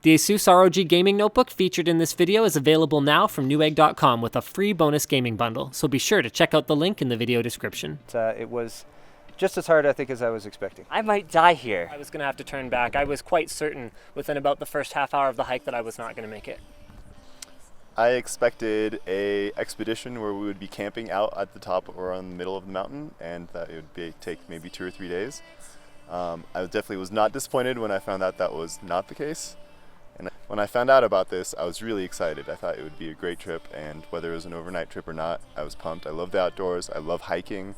The ASUS ROG gaming notebook featured in this video is available now from Newegg.com with a free bonus gaming bundle, so be sure to check out the link in the video description. It was just as hard, I think, as I was expecting. I might die here. I was going to have to turn back. I was quite certain within about the first half hour of the hike that I was not going to make it. I expected a expedition where we would be camping out at the top or on the middle of the mountain, and that it would take maybe 2 or 3 days. I definitely was not disappointed when I found out that was not the case. And when I found out about this, I was really excited. I thought it would be a great trip, and whether it was an overnight trip or not, I was pumped. I love the outdoors. I love hiking,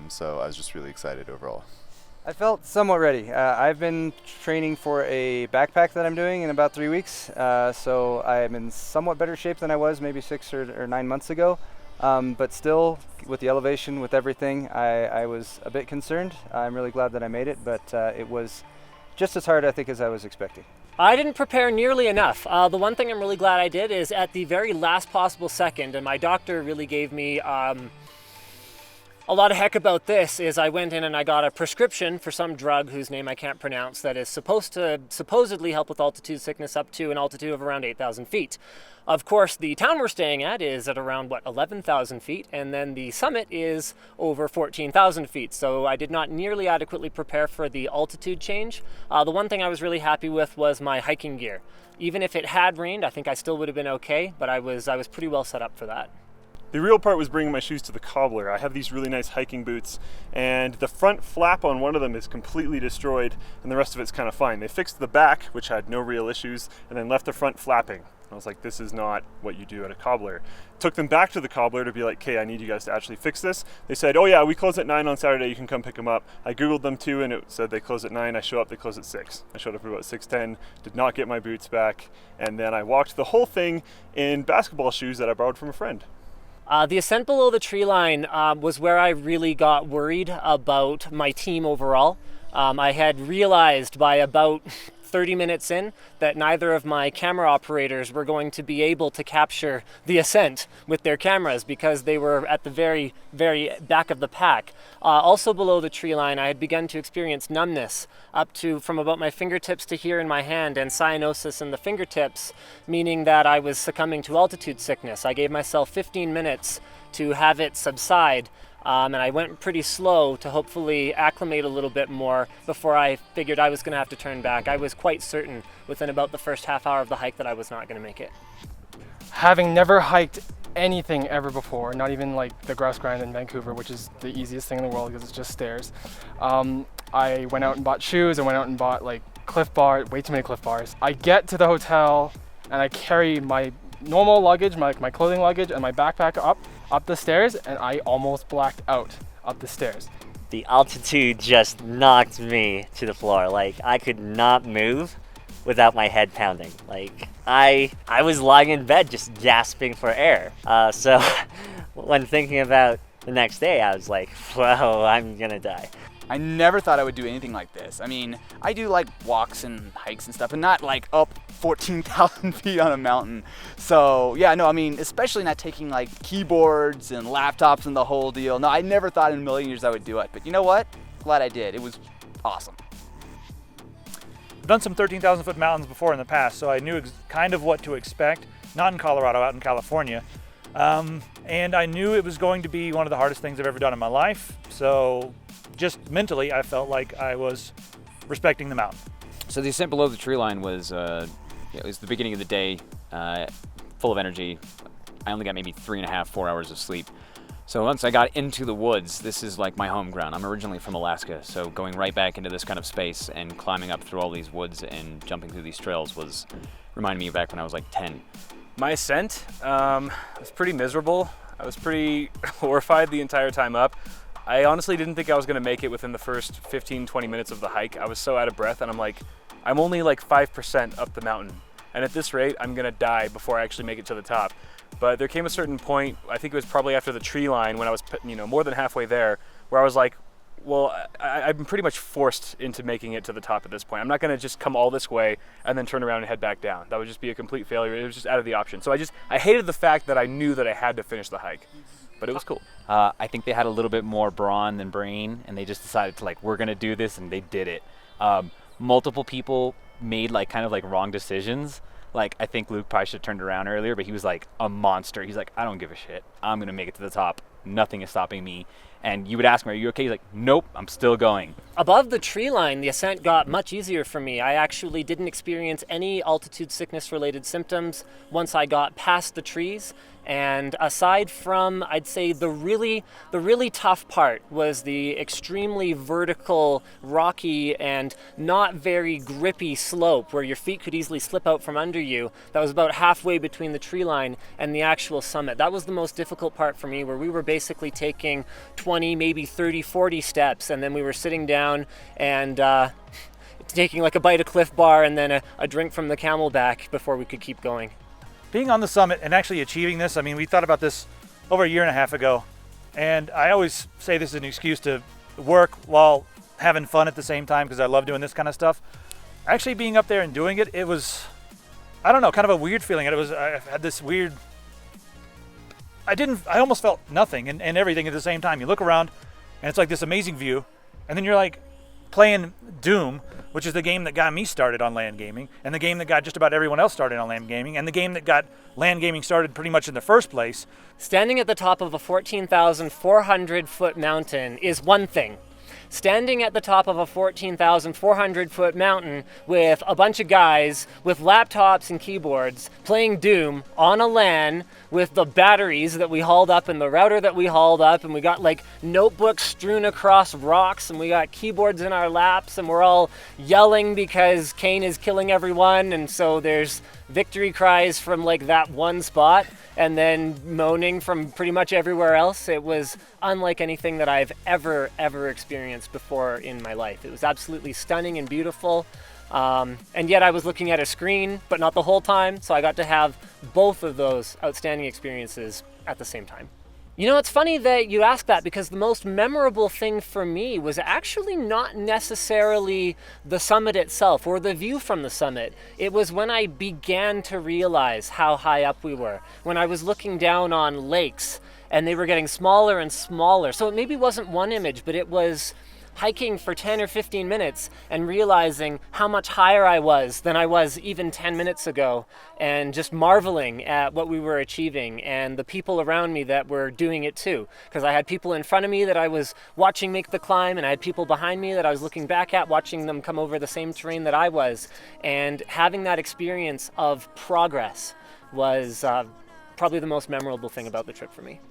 so I was just really excited overall. I felt somewhat ready. I've been training for a backpack that I'm doing in about 3 weeks, so I am in somewhat better shape than I was maybe 6 or 9 months ago. But still, with the elevation, with everything, I was a bit concerned. I'm really glad that I made it, but it was just as hard, I think, as I was expecting. I didn't prepare nearly enough. The one thing I'm really glad I did is at the very last possible second, and my doctor really gave me a lot of heck about this, is I went in and I got a prescription for some drug whose name I can't pronounce that is supposed to supposedly help with altitude sickness up to an altitude of around 8,000 feet. Of course, the town we're staying at is at around, 11,000 feet, and then the summit is over 14,000 feet, so I did not nearly adequately prepare for the altitude change. The one thing I was really happy with was my hiking gear. Even if it had rained, I think I still would have been okay, but I was pretty well set up for that. The real part was bringing my shoes to the cobbler. I have these really nice hiking boots, and the front flap on one of them is completely destroyed, and the rest of it's kind of fine. They fixed the back, which had no real issues, and then left the front flapping. I was like, this is not what you do at a cobbler. Took them back to the cobbler to be like, okay, I need you guys to actually fix this. They said, oh yeah, we close at 9 on Saturday, you can come pick them up. I Googled them too, and it said they close at 9. I show up, they close at 6. I showed up at about 6:10, did not get my boots back, and then I walked the whole thing in basketball shoes that I borrowed from a friend. The ascent below the tree line was where I really got worried about my team overall. I had realized by about 30 minutes in that neither of my camera operators were going to be able to capture the ascent with their cameras because they were at the very, very back of the pack. Also below the tree line, I had begun to experience numbness up to from about my fingertips to here in my hand, and cyanosis in the fingertips, meaning that I was succumbing to altitude sickness. I gave myself 15 minutes to have it subside. And I went pretty slow to hopefully acclimate a little bit more before I figured I was going to have to turn back. I was quite certain within about the first half hour of the hike that I was not going to make it. Having never hiked anything ever before, not even like the grouse grind in Vancouver, which is the easiest thing in the world because it's just stairs, I went out and bought shoes. I went out and bought like Cliff Bar, way too many Cliff Bars. I get to the hotel and I carry my normal luggage, my clothing luggage and my backpack up the stairs, and I almost blacked out up the stairs. The altitude just knocked me to the floor. Like, I could not move without my head pounding. Like, I was lying in bed just gasping for air. So when thinking about the next day, I was like, whoa, I'm gonna die. I never thought I would do anything like this. I mean, I do like walks and hikes and stuff, and not like up 14,000 feet on a mountain. So yeah, no, I mean, especially not taking like keyboards and laptops and the whole deal. No, I never thought in a million years I would do it. But you know what? Glad I did. It was awesome. I've done some 13,000 foot mountains before in the past, so I knew kind of what to expect. Not in Colorado, out in California. And I knew it was going to be one of the hardest things I've ever done in my life. So just mentally, I felt like I was respecting the mountain. So the ascent below the tree line was, it was the beginning of the day, full of energy. I only got maybe 3.5, 4 hours of sleep. So once I got into the woods, this is like my home ground. I'm originally from Alaska, so going right back into this kind of space and climbing up through all these woods and jumping through these trails reminded me of back when I was like 10. My ascent was pretty miserable. I was pretty horrified the entire time up. I honestly didn't think I was gonna make it within the first 15, 20 minutes of the hike. I was so out of breath, and I'm like, I'm only like 5% up the mountain. And at this rate, I'm gonna die before I actually make it to the top. But there came a certain point, I think it was probably after the tree line when I was, more than halfway there, where I was like, well, I'm pretty much forced into making it to the top at this point. I'm not gonna just come all this way and then turn around and head back down. That would just be a complete failure. It was just out of the option. So I hated the fact that I knew that I had to finish the hike. But it was cool. I think they had a little bit more brawn than brain, and they just decided to we're gonna do this, and they did it. Multiple people made like kind of like wrong decisions. Like I think Luke probably should have turned around earlier, but he was like a monster. He's like, I don't give a shit. I'm gonna make it to the top. Nothing is stopping me. And you would ask him, are you okay? He's like, nope, I'm still going. Above the tree line, the ascent got much easier for me. I actually didn't experience any altitude sickness related symptoms once I got past the trees. And aside from, I'd say the really tough part was the extremely vertical, rocky, and not very grippy slope where your feet could easily slip out from under you. That was about halfway between the tree line and the actual summit. That was the most difficult part for me, where we were basically taking 20, maybe 30, 40 steps, and then we were sitting down and taking like a bite of Cliff Bar and then a drink from the Camelback before we could keep going. Being on the summit and actually achieving this, I mean, we thought about this over a year and a half ago, and I always say this is an excuse to work while having fun at the same time because I love doing this kind of stuff. Actually being up there and doing it, it was, I don't know, kind of a weird feeling. I had this weird, I almost felt nothing and everything at the same time. You look around and it's like this amazing view, and then you're like playing Doom, which is the game that got me started on LAN gaming, and the game that got just about everyone else started on LAN gaming, and the game that got LAN gaming started pretty much in the first place. Standing at the top of a 14,400 foot mountain is one thing. Standing at the top of a 14,400 foot mountain with a bunch of guys with laptops and keyboards playing Doom on a LAN with the batteries that we hauled up and the router that we hauled up, and we got like notebooks strewn across rocks, and we got keyboards in our laps, and we're all yelling because QAIN is killing everyone, and so there's victory cries from like that one spot and then moaning from pretty much everywhere else. It was unlike anything that I've ever experienced before in my life. It was absolutely stunning and beautiful. And yet I was looking at a screen, but not the whole time. So I got to have both of those outstanding experiences at the same time. You know, it's funny that you ask that, because the most memorable thing for me was actually not necessarily the summit itself or the view from the summit. It was when I began to realize how high up we were, when I was looking down on lakes and they were getting smaller and smaller. So it maybe wasn't one image, but it was hiking for 10 or 15 minutes and realizing how much higher I was than I was even 10 minutes ago, and just marveling at what we were achieving and the people around me that were doing it too. Because I had people in front of me that I was watching make the climb, and I had people behind me that I was looking back at, watching them come over the same terrain that I was. And having that experience of progress was probably the most memorable thing about the trip for me.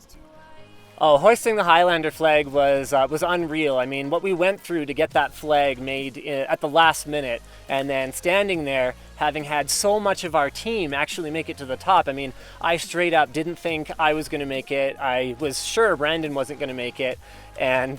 Oh, hoisting the HighLAnder flag was unreal. I mean, what we went through to get that flag made at the last minute, and then standing there, having had so much of our team actually make it to the top. I mean, I straight up didn't think I was going to make it. I was sure Brandon wasn't going to make it, and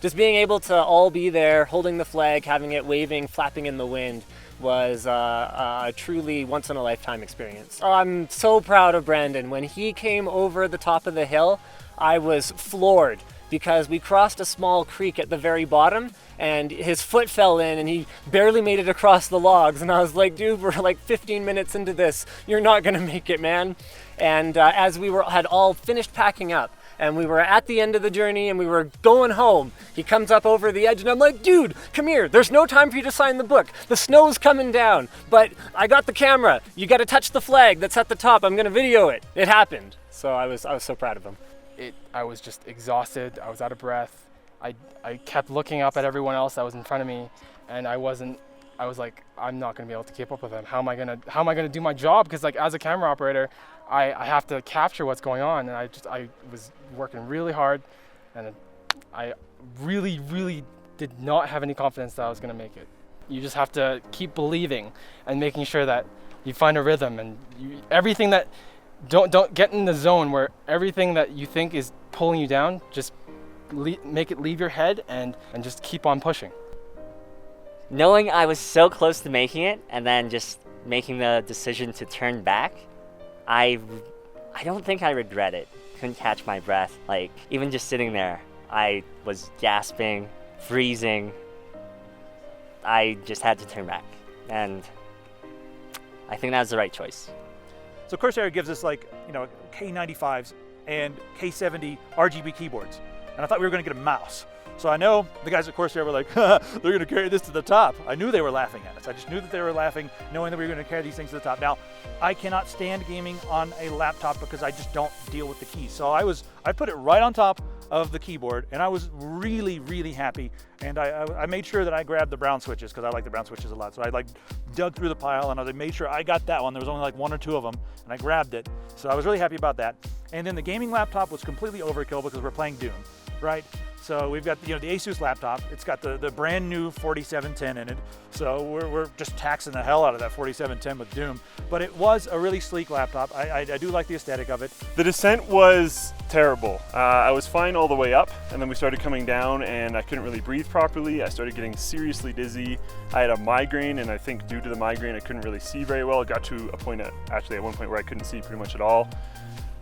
just being able to all be there, holding the flag, having it waving, flapping in the wind, was a truly once-in-a-lifetime experience. Oh, I'm so proud of Brandon. When he came over the top of the hill, I was floored, because we crossed a small creek at the very bottom, and his foot fell in and he barely made it across the logs, and I was like, dude, we're like 15 minutes into this, you're not gonna make it, man. And as we had all finished packing up and we were at the end of the journey and we were going home, he comes up over the edge and I'm like, dude, come here, there's no time for you to sign the book, the snow's coming down, but I got the camera, you gotta touch the flag that's at the top, I'm gonna video it. It happened. So I was so proud of him. I was just exhausted. I was out of breath. I kept looking up at everyone else that was in front of me, and I was like, I'm not gonna be able to keep up with them. How am I gonna do my job? Because like as a camera operator, I have to capture what's going on, and I was working really hard, and I really did not have any confidence that I was gonna make it. You just have to keep believing and making sure that you find a rhythm, and everything that don't get in the zone where everything that you think is pulling you down, just make it leave your head and just keep on pushing. Knowing I was so close to making it and then just making the decision to turn back, I don't think I regret it. Couldn't catch my breath. Like, even just sitting there, I was gasping, freezing. I just had to turn back, and I think that was the right choice. So Corsair gives us like, you know, K95s and K70 RGB keyboards. And I thought we were going to get a mouse. So I know the guys at Corsair were like, they're going to carry this to the top. I knew they were laughing at us. I just knew that they were laughing, knowing that we were going to carry these things to the top. Now, I cannot stand gaming on a laptop because I just don't deal with the keys. So I put it right on top of the keyboard, and I was really, really happy. And I made sure that I grabbed the brown switches because I like the brown switches a lot. So I like dug through the pile and I made sure I got that one. There was only like 1 or 2 of them, and I grabbed it. So I was really happy about that. And then the gaming laptop was completely overkill because we're playing Doom, right? So we've got the ASUS laptop. It's got the brand new 4710 in it. So we're just taxing the hell out of that 4710 with Doom. But it was a really sleek laptop. I do like the aesthetic of it. The descent was terrible. I was fine all the way up, and then we started coming down and I couldn't really breathe properly. I started getting seriously dizzy. I had a migraine, and I think due to the migraine I couldn't really see very well. It got to a point at one point where I couldn't see pretty much at all.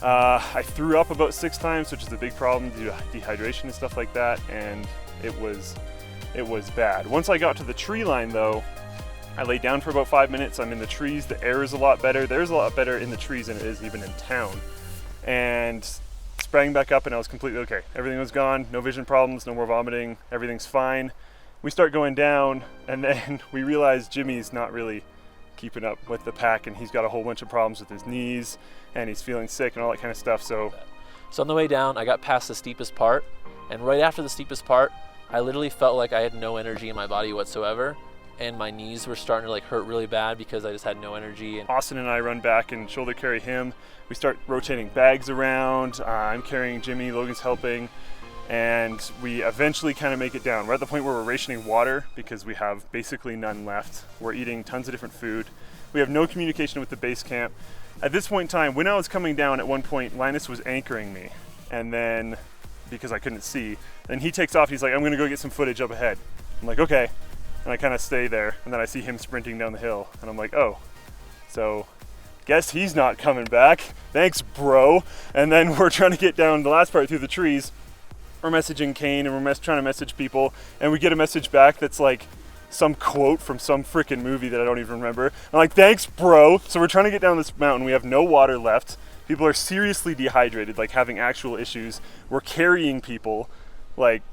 I threw up about 6 times, which is a big problem due to dehydration and stuff like that, and it was bad. Once I got to the tree line though, I laid down for about 5 minutes. I'm in the trees, the air is a lot better. There's a lot better in the trees than it is even in town. And sprang back up and I was completely okay. Everything was gone, no vision problems, no more vomiting, everything's fine. We start going down and then we realize Jimmy's not really keeping up with the pack, and he's got a whole bunch of problems with his knees and he's feeling sick and all that kind of stuff. So on the way down, I got past the steepest part, and right after the steepest part, I literally felt like I had no energy in my body whatsoever, and my knees were starting to like hurt really bad because I just had no energy. And Austin and I run back and shoulder carry him. We start rotating bags around. I'm carrying Jimmy, Logan's helping, and we eventually kind of make it down. We're at the point where we're rationing water because we have basically none left. We're eating tons of different food. We have no communication with the base camp. At this point in time, when I was coming down at one point, Linus was anchoring me, and then, because I couldn't see, then he takes off, he's like, I'm gonna go get some footage up ahead. I'm like, okay, and I kind of stay there, and then I see him sprinting down the hill, and I'm like, oh, so guess he's not coming back. Thanks, bro. And then we're trying to get down the last part through the trees. We're messaging QAIN, and we're trying to message people, and we get a message back that's like some quote from some freaking movie that I don't even remember. I'm like, thanks, bro. So we're trying to get down this mountain. We have no water left. People are seriously dehydrated, like having actual issues. We're carrying people, like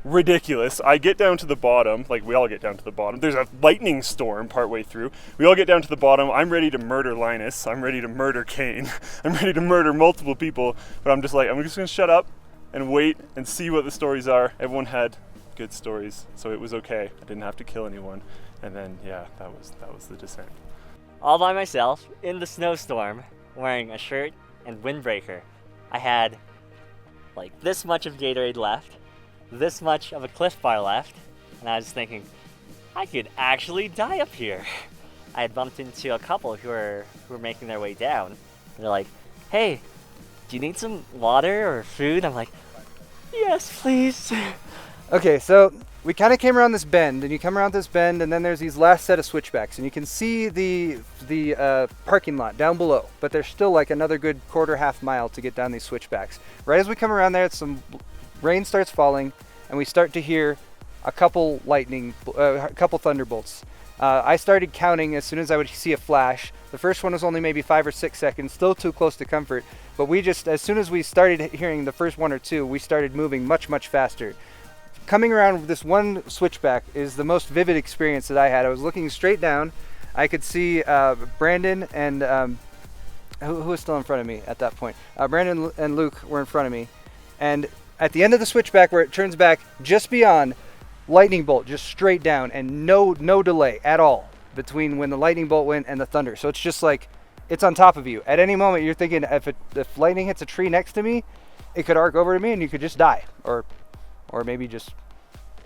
ridiculous. I get down to the bottom, like we all get down to the bottom. There's a lightning storm partway through. We all get down to the bottom. I'm ready to murder Linus. I'm ready to murder QAIN. I'm ready to murder multiple people, but I'm just gonna shut up and wait and see what the stories are. Everyone had good stories, so it was okay. I didn't have to kill anyone. And then yeah, that was the descent. All by myself in the snowstorm, wearing a shirt and windbreaker. I had like this much of Gatorade left, this much of a Cliff Bar left, and I was thinking, I could actually die up here. I had bumped into a couple who were making their way down. And they're like, hey, do you need some water or food? I'm like, yes, please. Okay, so we kind of came around this bend, and you come around this bend, and then there's these last set of switchbacks, and you can see the parking lot down below, but there's still like another good half mile to get down these switchbacks. Right as we come around there, some rain starts falling, and we start to hear a couple thunderbolts. I started counting as soon as I would see a flash. The first one was only maybe 5 or 6 seconds, still too close to comfort, but as soon as we started hearing the first 1 or 2, we started moving much, much faster. Coming around this one switchback is the most vivid experience that I had. I was looking straight down. I could see Brandon and who was still in front of me at that point. Brandon and Luke were in front of me. And at the end of the switchback where it turns back just beyond, lightning bolt just straight down, and no delay at all between when the lightning bolt went and the thunder. So it's just like, it's on top of you. At any moment you're thinking if lightning hits a tree next to me, it could arc over to me and you could just die. Or maybe just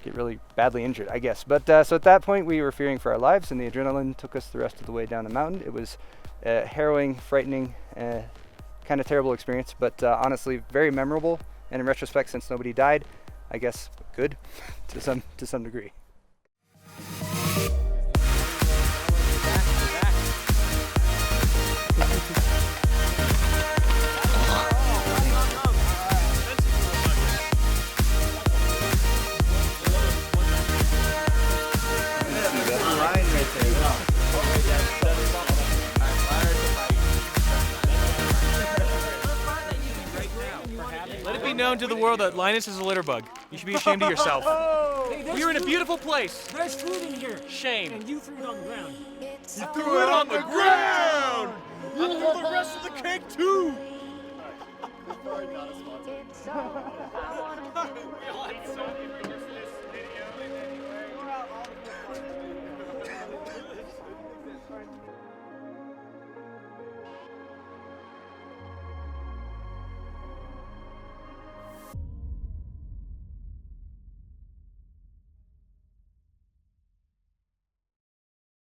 get really badly injured, I guess. But so at that point, we were fearing for our lives, and the adrenaline took us the rest of the way down the mountain. It was a harrowing, frightening, kind of terrible experience, but honestly, very memorable. And in retrospect, since nobody died, I guess good to some degree. out into the world that Linus is a litter bug. You should be ashamed of yourself. We're in a beautiful place. There's food in here. Shame. And you threw it on the ground. You threw it on the ground! You threw the rest of the cake too! Before I got a sponsor.